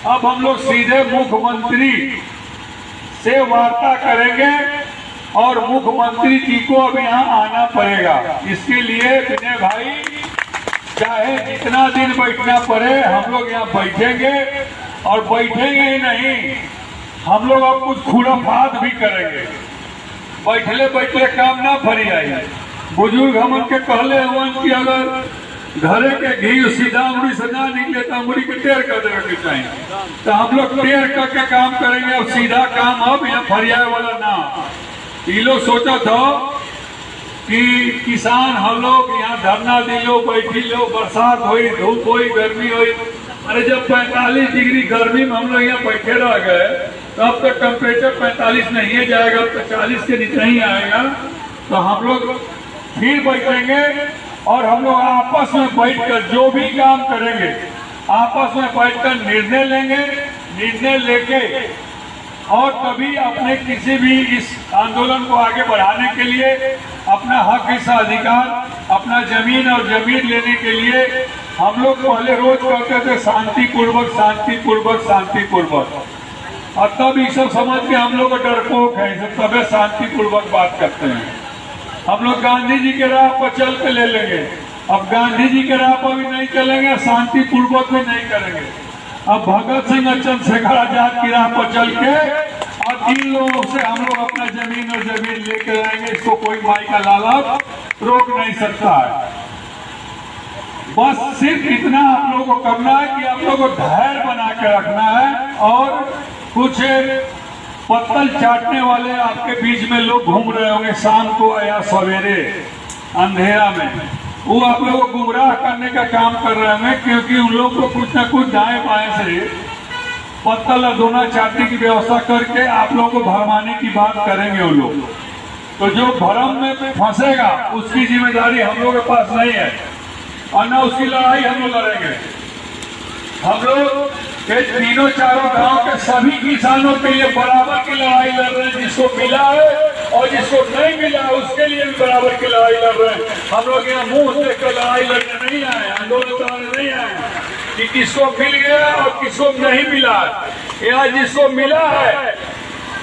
अब हम लोग सीधे मुख्यमंत्री से वार्ता करेंगे और मुख्यमंत्री जी को अब यहाँ आना पड़ेगा। इसके लिए विनय भाई चाहे जितना दिन बैठना पड़े हम लोग यहाँ बैठेंगे, और बैठेंगे ही नहीं, हम लोग अब कुछ खुराफात भी करेंगे। बैठले बैठले काम ना फरी आई। बुजुर्ग हमन के कहले हुआ कि अगर घरे के घी सीधा उंगली से ना निकले तो उंगली के टेढ़ कर देवे के चाहिए, तो हम लोग टेढ़ करके काम करेंगे। अब सीधा काम अब यहाँ फरियाए वाला ना। ये लोग सोचा था कि किसान हम लोग यहाँ धरना दिलो, बैठी लो, बरसात हुई, धूप हुई, गर्मी हुई। अरे जब 45 डिग्री गर्मी में हम लोग यहाँ बैठे रह गए तो अब तो टेम्परेचर 45 नहीं है जाएगा, अब तो 40 के नीचे नहीं आएगा। तो हम लोग फिर बैठेंगे और हम लोग आपस में बैठकर जो भी काम करेंगे आपस में बैठकर निर्णय लेंगे। निर्णय लेके और कभी अपने किसी भी इस आंदोलन को आगे बढ़ाने के लिए अपना हक हिस्सा अधिकार, अपना जमीन और जमीन लेने के लिए हम लोग पहले रोज कहते थे शांतिपूर्वक शांतिपूर्वक शांतिपूर्वक, और तब ये सब समझ के हम लोग का डरपोक है, सब तबे शांतिपूर्वक बात करते हैं। हम लोग गांधी जी के राह पर चल के ले लेंगे। अब गांधी जी के राह पर भी नहीं चलेंगे, शांतिपूर्वक भी नहीं करेंगे। अब भगत सिंह और चंद्रशेखर आजाद की राह पर चल के अब इन लोगों से हम लोग अपना जमीन और जमीन लेके आएंगे। इसको कोई माई का लालच रोक नहीं सकता है। बस सिर्फ इतना आप लोगों को करना है कि आप लोगों को धैर्य बना के रखना है। और कुछ पत्तल चाटने वाले आपके बीच में लोग घूम रहे होंगे शाम को या सवेरे अंधेरा में, वो आप लोगों को गुमराह करने का काम कर रहे होंगे, क्योंकि उन लोग को कुछ न कुछ दाएं बाएं से पत्तल और दोना चाटने की व्यवस्था करके आप लोगों को भरमाने की बात करेंगे वो लोग। तो जो भरम में फंसेगा उसकी जिम्मेदारी हम लोगों के पास नहीं है, और न उसकी लड़ाई हम लोग लड़ेंगे। हम लोग के तीनों चारों गांव के सभी किसानों के लिए बराबर की लड़ाई लड़ रहे हैं। जिसको मिला है और जिसको नहीं मिला है उसके लिए भी बराबर की लड़ाई लड़ रहे हैं। हम लोग यहाँ मुंह देखकर लड़ाई लड़ने नहीं आए, आंदोलन कराने नहीं आए कि किसको मिल गया और किसको नहीं मिला। यहाँ जिसको मिला है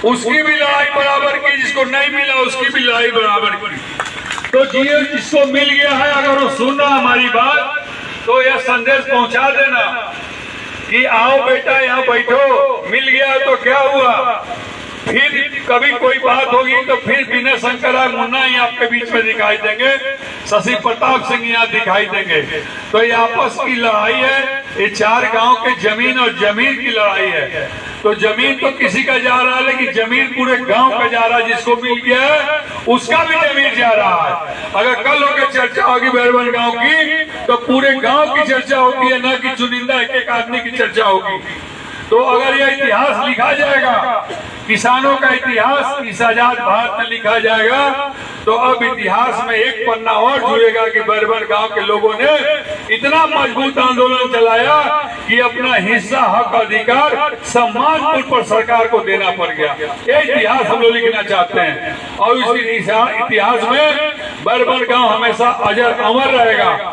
उसकी भी लड़ाई बराबर की, जिसको नहीं मिला उसकी भी लड़ाई बराबर की। तो जिसको मिल गया है अगर वो सुन रहा हमारी बात तो यह संदेश पहुंचा देना कि आओ बेटा यहाँ बैठो, मिल गया तो क्या हुआ। फिर कभी कोई बात होगी तो फिर विनय शंकर और मुन्ना ही आपके बीच में दिखाई देंगे, शशि प्रताप सिंह यहाँ दिखाई देंगे। तो ये आपस की लड़ाई है, ये चार गांव के जमीन और जमीन की लड़ाई है। तो जमीन तो किसी का जा रहा है, लेकिन जमीन पूरे गांव का जा रहा है। जिसको मिल गया है उसका भी जमीन जा रहा है। अगर कल होकर चर्चा होगी बैरवन गांव की तो पूरे गांव की चर्चा होती है, न कि चुनिंदा एक एक आदमी की चर्चा होगी। तो अगर यह इतिहास लिखा जाएगा, किसानों का इतिहास इस आजाद भारत में लिखा जाएगा, तो अब इतिहास में एक पन्ना और जुड़ेगा कि बैरवन गांव के लोगों ने इतना मजबूत आंदोलन चलाया कि अपना हिस्सा, हक, अधिकार सम्मानपूर्ण पर सरकार को देना पड़ गया। ये इतिहास हम लोग लिखना चाहते हैं और इस इतिहास में बैरवन गांव हमेशा अजर अमर रहेगा।